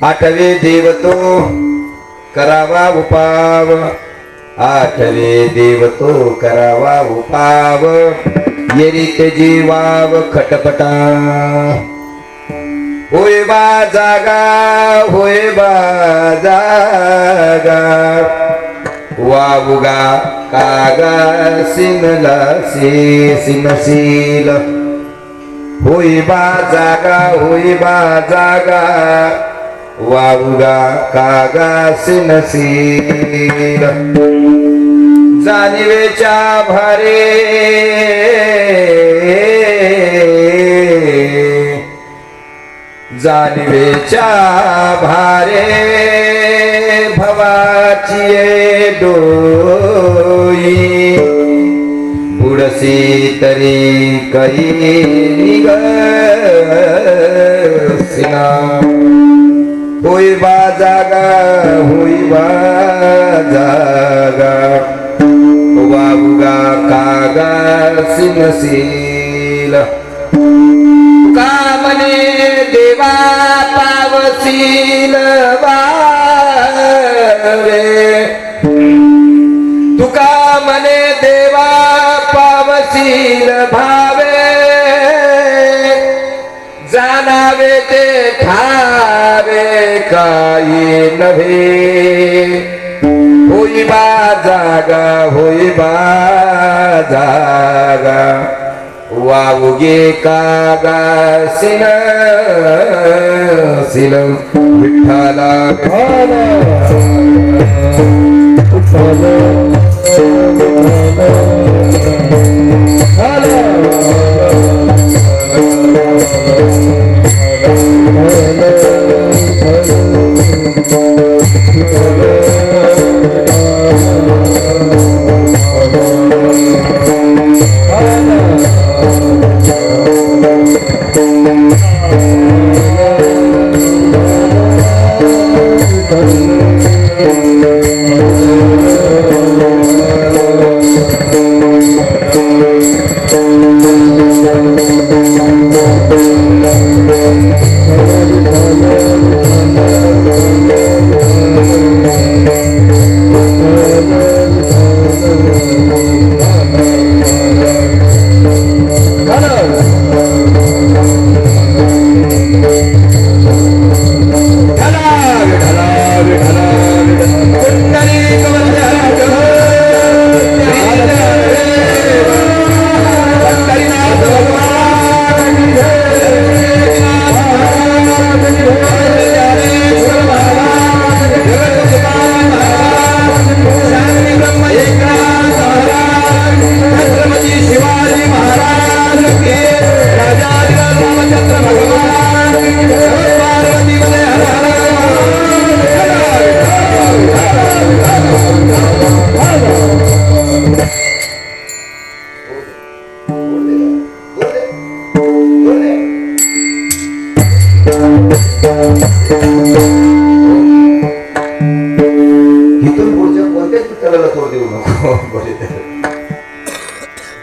आठवे देव तो करावा उपाव, आठवे देव तो करावा उपाव, येरीत जीवाव खटपटा. होय बा जागा, होय बा जागा, वावुगा कागा सिनला सिनशील. होय बा जागा, होय बा जागा, वावुगा कागा सिनशील. जाणीवेच्या भारे, जाणीवेच्या भारे, भवाची डोई. बुडसी तरी कै निगसिना. होय बा जागा, होय बा जागा, वावुगा कागा सिनशील. का म्हणे देवा पावसील वारे, तुका म्हणे देवा पावसील भावे. जाणावे ते ठावे काही नव्हे. होई बा जागा, होई बा जागा, वावुगे कागा सिनशील. विठ्ठला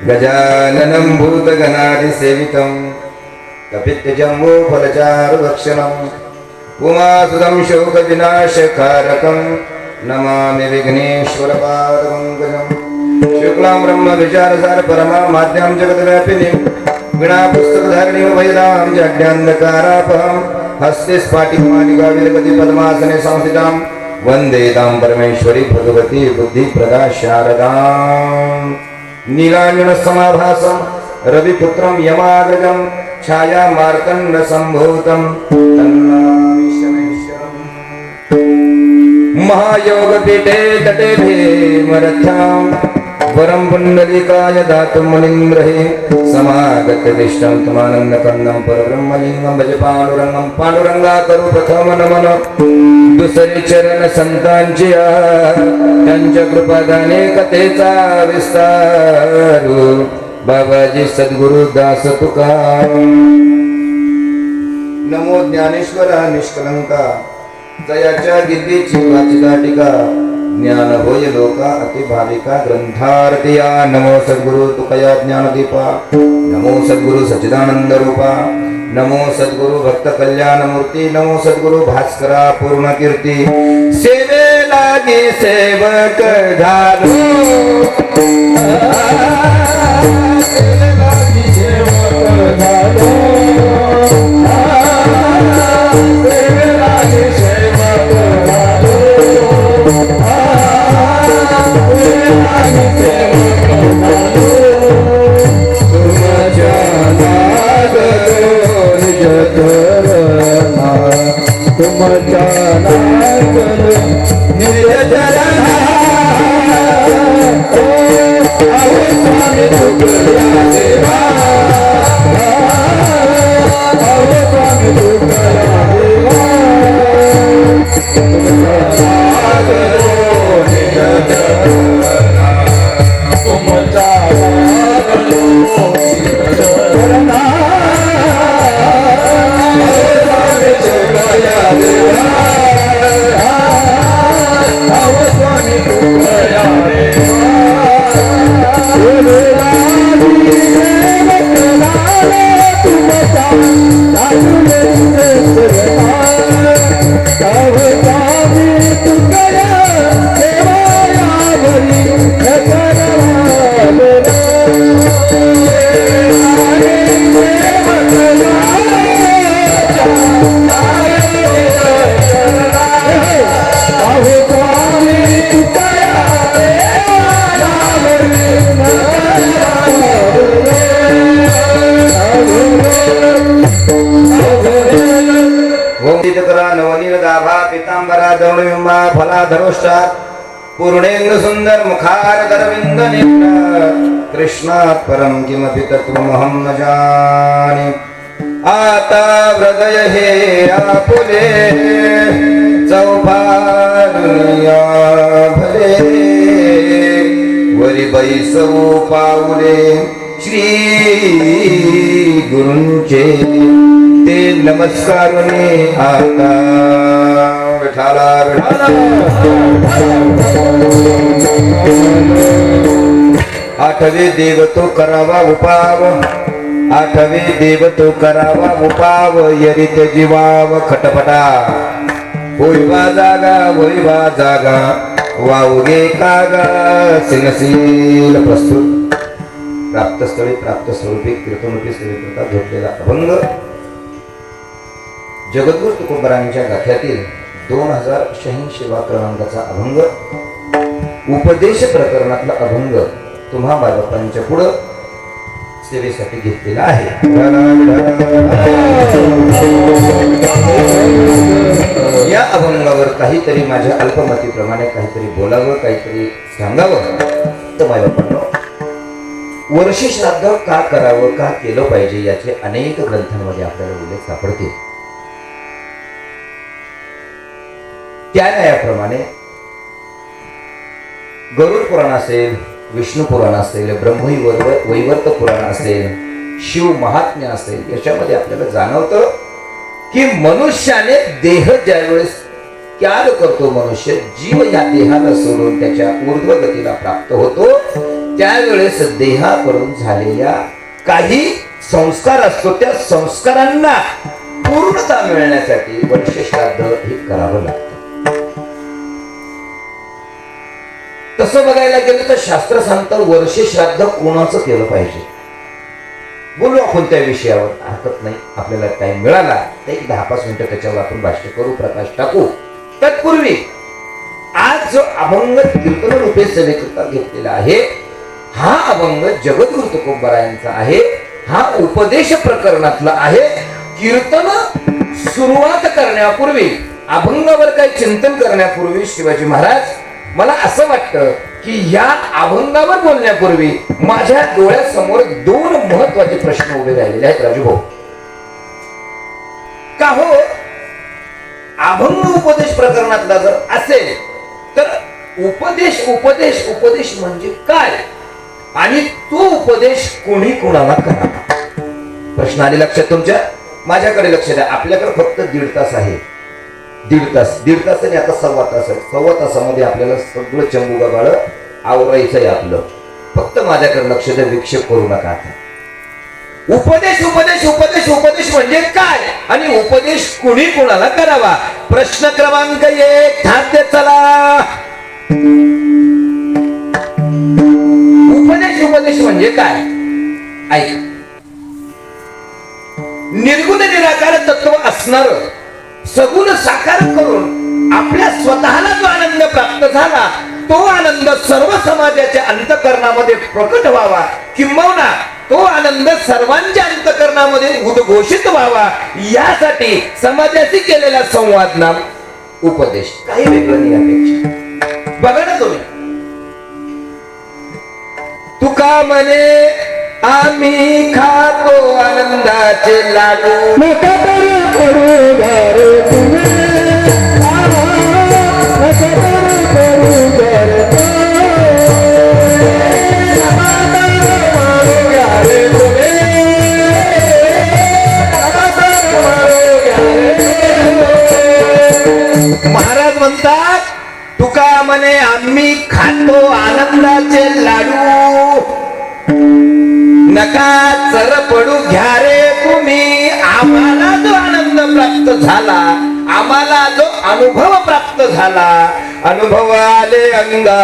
गजाननं भूतगणाधिसेवितं कपित्थजम्बो फलचारुभक्षणं उमासुतं शोकविनाशकारकं नमामि विघ्नेश्वरपादपङ्कजं. शुक्लां ब्रह्मविचारसार परमामाद्यां जगद्व्यापिनीं वीणापुस्तकधारिणीं वैदां जड्यान्धकारापहं हस्ते स्फाटिकमालिका विलपति पद्मासने संस्थितां वन्दे तां परमेश्वरी भगवती बुद्धिप्रदा शारदाम्. नीलाञ्जनसमाभासं रविपुत्रं यमाग्रजं छाया मार्तण्ड सम्भूतं तन्नामि शनैश्वरम्. महायोगपीठे तटे भीमरथ्यां वरं पुण्डरीकाय दातुं मुनीन्द्रहे समागतदिष्टं तमानन्दकन्दं परब्रह्मलिङ्गं भज पाण्डुरङ्गं. पाण्डुरङ्गा करू प्रथम नमन दुसरे चरण संतांची, त्यांच्या कृपादाने कथेचा विस्तारू. बाबाजी सद्गुरु दास तुका. नमो ज्ञानेश्वरा निष्कलंका, जयाच्या गिद्दीची वाचिता टीका. ज्ञान होय लोका अति भाविका ग्रंथार्थिया. नमो सद्गुरु तुकया ज्ञानदीपा, नमो सद्गुरु सच्चिदानंद रूपा, नमो सद्गुरु भक्त कल्याण मूर्ती, नमो सद्गुरु भास्करा पूर्ण कीर्ती, सेवे लागे सेवक झालो, सेवे लागे सेवक झालो, सेवे लागे सेवक झालो, सेवे लागे सेवक झालो, तुमच्या नागलो निज धरणा, तुमच्या नागलो निज धरणा, आओ स्वामी तुकड्या देवा, आओ स्वामी तुकड्या देवा, तुमच्या नागलो निज धरणा, तुमच्या नागलो निज धरणा, पीतांबरा दौड़िंबा फलाधरोष्टा पूर्णेंद्र सुंदर मुखार दरविंद नेत्र, कृष्णात् परम किमपि तत्त्वमहं न जाने, आता हृदय हे आपुले चौफारुनिया भले, वरी बैसऊ पाऊले श्री गुरूंचे, ते नमस्कारुने आता विठाला विठाला, आठवे देव तो करावा उपाव, आठवे देव तो करावा उपाव, यरित जीवाव खटपटा, होईवा जागा होईवा जागा, वावगे कागा सिंहशील प्रस्तुत, प्राप्तस्थळी प्राप्त स्वरूपी कीर्तनरूपी सेवेकरता झोपलेला अभंग जगद्गुरु तुकोबारायांच्या गाथ्यातील 2086 क्रमांकाचा अभंग, उपदेश प्रकरणातला अभंग तुम्हा बाबांच्या पुढं सेवेसाठी घेतलेला आहे. या अभंगावर काहीतरी माझ्या अल्पमतीप्रमाणे काहीतरी बोलावं, काहीतरी सांगावं. तर बाबांनो, वर्षी श्राद्ध का करावं, का केलं पाहिजे याचे अनेक ग्रंथांमध्ये आपल्याला उल्लेख सापडतील. त्या न्यायाप्रमाणे गरुड पुराण असेल, विष्णू पुराण असेल, ब्रह्मवैवर्त पुराण असेल, शिव महात्म्य असेल, याच्यामध्ये आपल्याला जाणवतं की मनुष्याने देह ज्यावेळेस त्याग करतो, मनुष्य जीव या देहाला सोडून त्याच्या ऊर्ध्व गतीला प्राप्त होतो, त्यावेळेस देहाकडून झालेल्या काही संस्कार असतो, त्या संस्कारांना पूर्णता मिळण्यासाठी वर्ष श्राद्ध हे करावं लागतं. तसं बघायला गेलं तर शास्त्र सांगतं वर्ष श्राद्ध कोणाचं केलं पाहिजे. बोलू आपण त्या विषयावर, हरकत नाही. आपल्याला टाइम मिळाला तर एक 10-5 मिनिटं त्याच्यावर आपण भाष्य करू, प्रकाश टाकू. तत्पूर्वी आज जो अभंग कीर्तन रूपे सेवेकरता घेतलेला आहे, हा अभंग जगद्गुरु तुकोबारायांचा आहे. हा उपदेश प्रकरणातला आहे. कीर्तन सुरुवात करण्यापूर्वी, अभंगावर काही चिंतन करण्यापूर्वी शिवाजी महाराज, मला असं वाटतं की या अभंगावर बोलण्यापूर्वी माझ्या डोळ्यासमोर 2 महत्वाचे प्रश्न उभे राहिलेले आहेत. राजूभाऊ, का हो, अभंग उपदेश प्रकरणातला जर असेल तर उपदेश उपदेश उपदेश म्हणजे काय, आणि तो उपदेश कोणी कोणाला करावा? प्रश्न आले लक्षात तुमच्या? माझ्याकडे लक्ष द्या. आपल्याकडे फक्त 1.5 तास आहे. 1.5 तास आणि आता 1.25 तास आहे. 1.25 तासामध्ये आपल्याला सगळं चंबू गबाळ आवरायचं आहे आपलं. फक्त माझ्याकडे लक्ष द्या, विक्षेप करू नका. आता उपदेश उपदेश उपदेश उपदेश म्हणजे काय आणि उपदेश कुणी कुणाला करावा? प्रश्न क्रमांक 1 खाद्य चला. उपदेश उपदेश म्हणजे काय? ऐक. निर्गुण निराकार तत्व असणार सगुण साकार करून आपल्या स्वतःला जो आनंद प्राप्त झाला तो आनंद सर्व समाजाच्या अंतःकरणामध्ये प्रकट व्हावा, किंबहुना तो आनंद सर्वांच्या अंतःकरणामध्ये उद्घोषित व्हावा, यासाठी समाजाशी केलेला संवाद नाम उपदेश. काही वेगळं नाही यापेक्षा. बघा ना तुम्ही, तुका म्हणे आम्ही खातो आनंदाचे लाडू, महाराज म्हणतात तुका म्हणे आम्ही खातो आनंदाचे लाडू, नका चर पडू घ्या रे तुम्ही. आम्हाला जो आनंद प्राप्त झाला, आम्हाला जो अनुभव प्राप्त झाला, अनुभव आले अंगा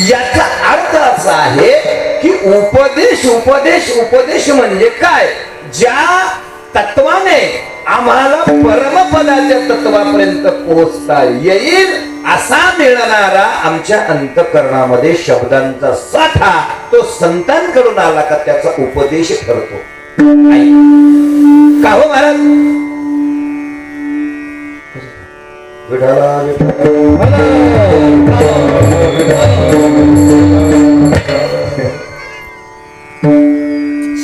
याचा अर्थ असा आहे की उपदेश उपदेश उपदेश म्हणजे काय? ज्या तत्वाने आम्हाला परमपदाच्या तत्वापर्यंत पोहोचता येईल असा मिळणारा आमच्या अंतःकरणामध्ये शब्दांचा साठा तो संतांकडून आला का त्याचा उपदेश ठरतो. का हो महाराज?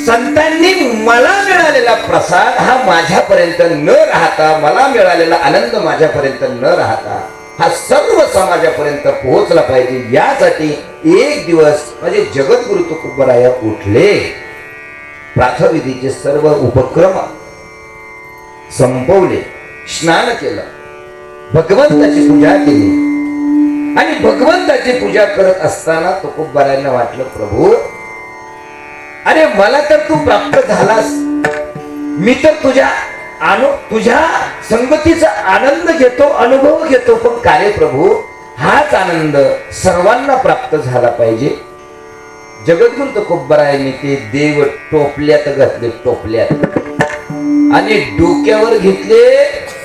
संतांनी मला मिळालेला प्रसाद हा माझ्यापर्यंत न राहता, मला मिळालेला आनंद माझ्यापर्यंत न राहता हा सर्व समाजापर्यंत पोहोचला पाहिजे, यासाठी एक दिवस म्हणजे जगद्गुरु तुकोबराया उठले, प्रातःविधीचे सर्व उपक्रम संपवले, स्नान केलं, भगवंताची पूजा केली. आणि भगवंताची पूजा करत असताना तुकोबरायांना वाटलं, प्रभू अरे मला तर तू प्राप्त झालास, मी तर तुझ्या संगतीचा आनंद घेतो, अनुभव घेतो, पण का रे प्रभू हाच आनंद सर्वांना प्राप्त झाला पाहिजे. जगद्गुरु तुकोबरायांनी ते देव टोपल्यात घातले, टोपल्यात, आणि डोक्यावर घेतले,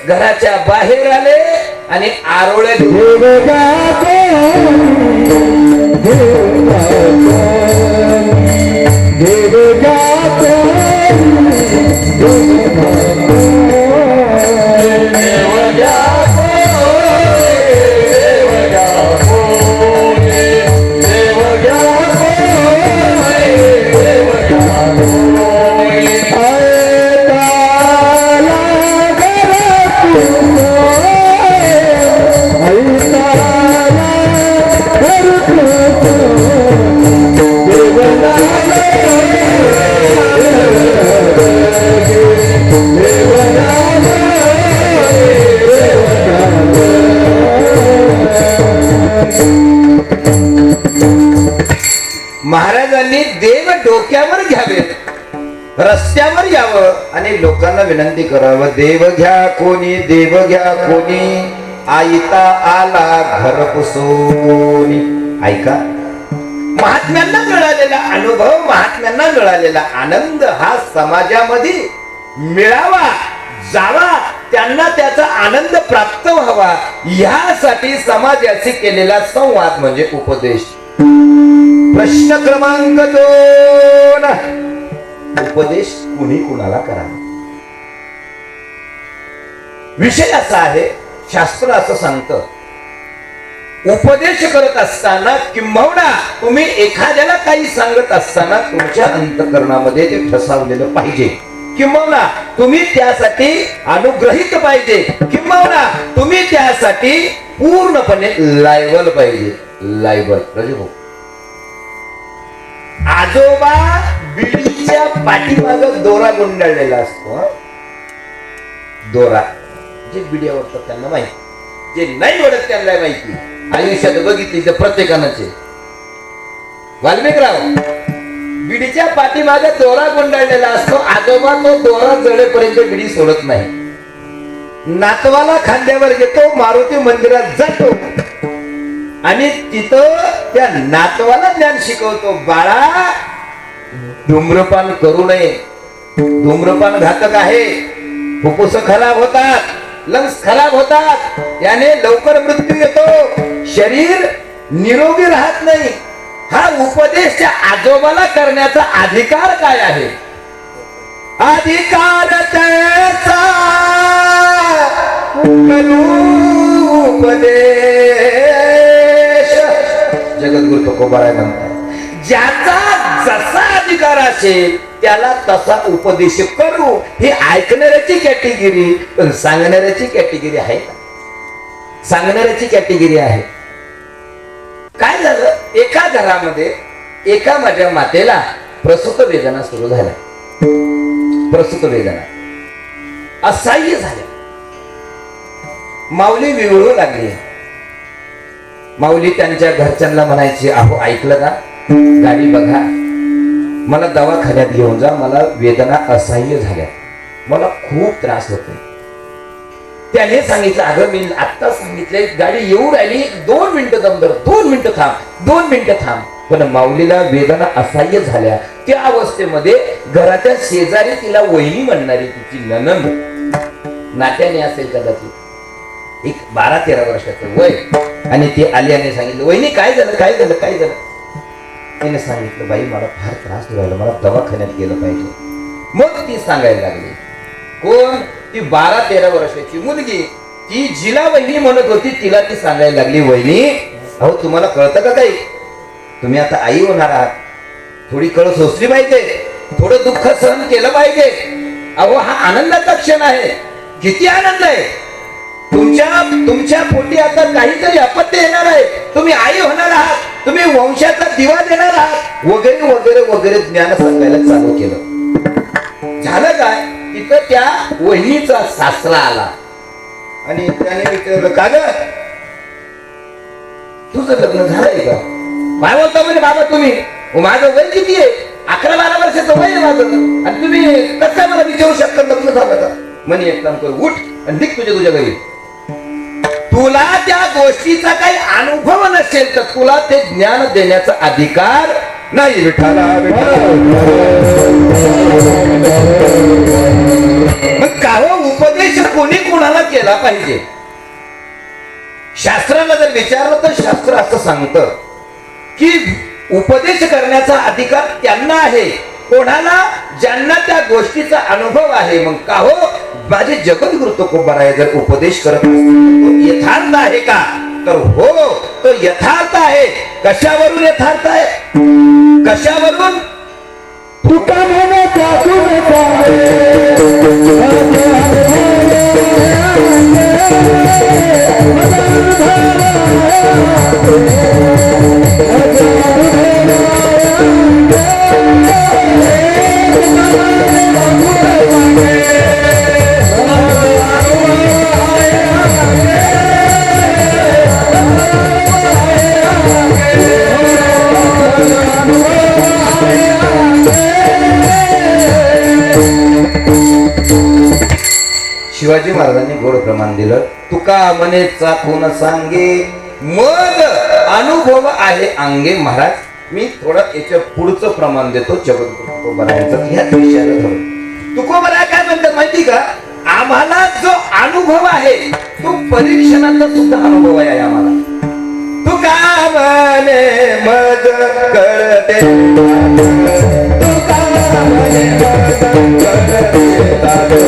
घराच्या बाहेर आले आणि आरोळ्या महाराजांनी देव डोक्यावर घ्यावे, रस्त्यावर यावं आणि लोकांना विनंती करावं, देव घ्या कोणी, देव घ्या कोणी, आईता आला घर पुसोनी. ऐका, महात्म्यांना मिळालेला अनुभव, महात्म्यांना मिळालेला आनंद हा समाजामध्ये मिळावा, जावा, त्यांना त्याचा आनंद प्राप्त व्हावा, यासाठी समाजाशी केलेला संवाद म्हणजे उपदेश. प्रश्न क्रमांक 2, उपदेश कुणी कुणाला करावा? विषय असा आहे, शास्त्र असं सांगतं, उपदेश करत असताना किंबहुना तुम्ही एखाद्याला काही सांगत असताना तुमच्या अंतःकरणामध्ये ते ठसावलेलं पाहिजे, किंबहुना तुम्ही त्यासाठी अनुग्रहित पाहिजे, किंबहुना तुम्ही त्यासाठी पूर्णपणे लायबल पाहिजे. लायबल आजोबा बिडीच्या पाठीमाग दोरा गुंडाळलेला असतो. दोरा जे बिडी आवडतात त्यांना माहिती, जे नाही आवडत त्यांना माहिती. आयुष्यात बघितली तर प्रत्येकानंच. वाल्मिकराव बिडीच्या पाठीमागे दोरा गुंडाळलेला असतो. आजोबा तो दोरा जळेपर्यंत बिडी सोडत नाही. नातवाला खांद्यावर घेतो, मारुती मंदिरात जातो आणि तिथं त्या नातवाला ज्ञान शिकवतो. बाळा, धूम्रपान करू नये, धूम्रपान घातक आहे. फुफ्फुस खराब होतात, लंग्स खराब होतात, याने लवकर मृत्यू येतो, शरीर निरोगी राहत नाही. हा उपदेश त्या आजोबाला करण्याचा अधिकार काय आहे? अधिकार त्याचा उपदेश. जगद्गुरु तुकोबाराय म्हणतात, ज्याचा जसा अधिकार असेल त्याला तसा उपदेश करू. ही ऐकणाऱ्याची कॅटेगरी, पण सांगणाऱ्याची कॅटेगरी आहे का? सांगणाऱ्याची कॅटेगरी आहे. काय झालं, एका घरामध्ये एका माझ्या मातेला प्रसूत वेदना सुरू झाल्या. प्रसूत वेदना असह्य झाल्या. माऊली विवळू लागली. माऊली त्यांच्या घरच्यांना म्हणायची, अहो ऐकलं का, गाडी बघा, मला दवाखान्यात घेऊन जा, मला वेदना असह्य झाल्या, मला खूप त्रास होतोय. त्याने सांगितलं, अगं मी आत्ता सांगितलंय, गाडी येऊ राहिली, 2 मिनिटं दमदर, 2 मिनिटं थांब, 2 मिनिटं थांब. पण माऊलीला वेदना असह्य झाल्या. त्या अवस्थेमध्ये घराच्या शेजारी तिला वहिनी म्हणणारी तिची नणंद, नात्याने असेल कदाचित, एक 12-13 वर्षाचं वय, आणि ती आली आणि सांगितलं, वहिनी काय झालं, काय झालं, काय झालं? तिने सांगितलं, बाई मला फार त्रास व्हायला, मला दवाखान्यात गेलं पाहिजे. मग ती सांगायला लागली. कोण? ती 12-13 वर्षाची मुलगी, ती जिला वहिनी म्हणत होती, तिला ती सांगायला लागली, वहिनी अहो तुम्हाला कळतं का काही, तुम्ही आता आई होणार आहात, थोडी कळ सोसली पाहिजे, थोडं दुःख सहन केलं पाहिजे. अहो हा आनंदाचा क्षण आहे. किती आनंद आहे. तुमच्या पोटी आता काहीतरी अपत्य येणार आहे, तुम्ही आई होणार आहात, तुम्ही वंशाचा दिवा देणार आहात, वगैरे वगैरे वगैरे ज्ञान सांगायला चालू केलं. झालं काय, तिथं त्या वहिनीचा सासरा आला आणि त्याने विचारलं, का ग तुझं लग्न झालंय का? काय बोलता म्हणजे बाबा तुम्ही, माझं वय किती आहे? 11-12 वर्षाचं वय आहे माझं, आणि तुम्ही कसं मला विचारू शकता लग्न झालं का? म्हणे एक काम कर, उठ आणि निघ तुझ्या घरी. तुला त्या गोष्टीचा काही अनुभव नसेल तर तुला ते ज्ञान देण्याचा अधिकार नाही. विठाला मग का हो, उपदेश कोणी कोणाला केला पाहिजे? शास्त्राला जर विचारलं तर शास्त्र असं सांगतं की उपदेश करण्याचा अधिकार त्यांना आहे, कोणाला? ज्यांना त्या गोष्टीचा अनुभव आहे. मग का हो, माझे जगद्गुरु तुकोबाराय जर उपदेश करत असतील तो यथार्थ आहे का? तर हो, तो यथार्थ आहे. कशावरून यथार्थ आहे? कशावरून? तुका म्हणे शिवाजी महाराजांनी गोड प्रमाण दिलं. तुका म्हणे चाखून सांगे, मग अनुभव आहे अंगे. महाराज मी थोडं याच्या पुढचं प्रमाण देतो जगद्गुरु तुकोबारायांचं ह्याच विषयाला धरून. तुकोबाराय काय म्हणतात माहिती का? आम्हाला जो अनुभव आहे तो परीक्षणाचा सुद्धा अनुभव आहे आम्हाला. तुका म्हणे मग कळते, तुका म्हणे मग कळते,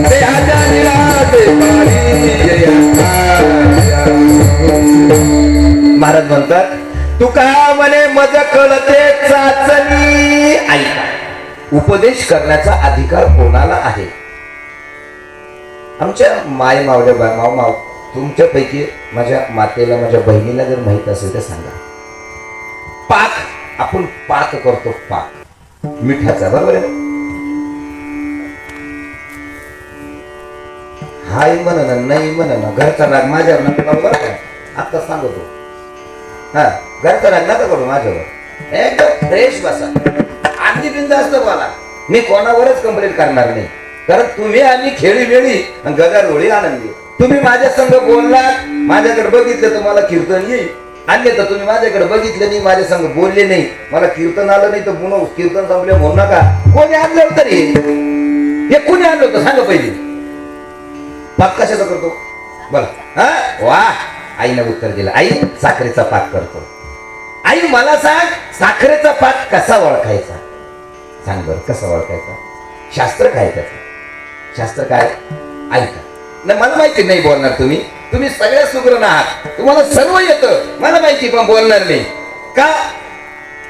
देहाच्या निराशे पाणी तुका म्हणे मज कळते चाचणी. ऐका, उपदेश करण्याचा अधिकार कोणाला आहे? आमच्या माय मावल्या माव तुमच्यापैकी माझ्या मातेला, माझ्या बहिणीला जर माहित असेल तर सांगा. पाक, आपण पाक करतो, पाक मिठाचा, बरोबर आहे? हाय म्हणा नाही म्हणा, घरचा राग माझ्यावर नका करू बरं का. आता सांगतो, हा, घरचा राग नका करू माझ्यावर. एकदम फ्रेश बसा, अगदी बिनधास्त बोला. मी कोणावरच कंप्लेंट करणार नाही, कारण तुम्ही आणि खेळी वेळी गदारोळी आनंदी. तुम्ही माझ्या संग बोललात, माझ्याकडे बघितलं तर मला कीर्तन येईल. अन्यथा तुम्ही माझ्याकडे बघितलं नाही, माझ्या संग बोलले नाही, मला कीर्तन आलं नाही तर पुन्हा कीर्तन संपले म्हणू नका. कोणी आणलं होतं रे? हे कोणी आणलं होतं सांगा पहिले. पाक कशाचा करतो बघ. हा वा, आईनं उत्तर दिलं. आई साखरेचा पाक करतो. आई मला सांग, साखरेचा पाक कसा ओळखायचा? सांग बरं, कसा ओळखायचा? शास्त्र काय त्याचं? शास्त्र काय? ऐका. नाही मला माहिती नाही बोलणार तुम्ही, तुम्ही सगळ्या सुग्रण आहात, तुम्हाला सर्व येतं, मला माहिती, पण बोलणार नाही का?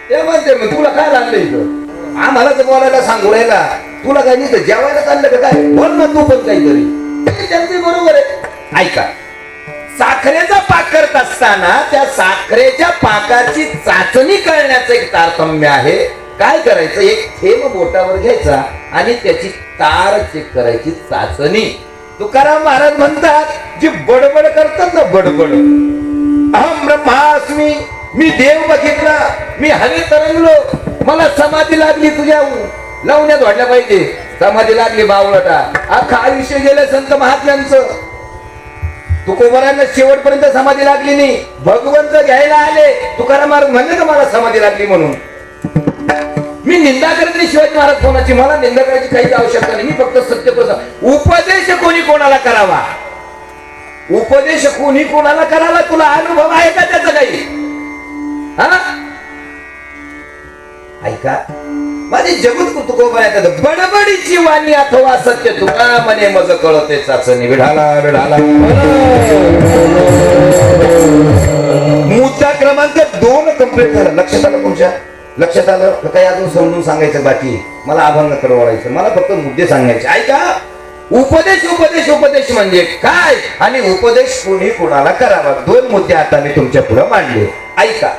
ते म्हणते मग तुला काय लागलं इथं? आम्हाला तर बोलायला सांगू राहिला, तुला काय नाही तर जेवायला चाललं का काय? बोल ना तू पण काहीतरी. त्यांचं बरोबर आहे. ऐका, साखरेचा पाक करत असताना त्या साखरेच्या पाकाची चाचणी करण्याचं एक तारतम्य आहे. काय करायचं? एक थेंब बोटावर घ्यायचा आणि त्याची तार चेक करायची, चाचणी. तुकाराम महाराज म्हणतात, जी बडबड करतात ना, बडबड, अहम ब्रह्मास्मी, मी देव बघितला, मी हवे तरंगलो, मला समाधी लागली, तुझ्या लावण्यात वाढल्या पाहिजे. समाधी लागली बावळटा. अख्खा आयुष्य गेलं संत महात्म्यांचं, तुकोबरांना शेवटपर्यंत समाधी लागली नाही. भगवंत घ्यायला आले, तुकाराम महाराज म्हणले का मला समाधी लागली म्हणून? मी निंदा करत नाही शिवाजी महाराज कोणाची, मला निंदा करायची काहीच आवश्यकता नाही. मी फक्त सत्य बोलतो. उपदेश कोणी कोणाला करावा? उपदेश कोणी कोणाला करावा? तुला अनुभव आहे का त्याचा काही? हा, ऐका, माझी जगत तुकोबा येतात, बडबडीची वाणी अथवा सत्य तुका म्हणे मज कळते चाचणी. विढाला विढाला. मुद्दा क्रमांक 2 कंप्लीट झाला. लक्षात आलं तुमच्या? लक्षात आलं का? काही अजून समजून सांगायचं बाकी? मला अभंग करवायचं, मला फक्त मुद्दे सांगायचे. ऐका, उपदेश उपदेश उपदेश म्हणजे काय आणि उपदेश कोणी कोणाला करावा, 2 मुद्दे आता मी तुमच्या पुढे मांडले. ऐका.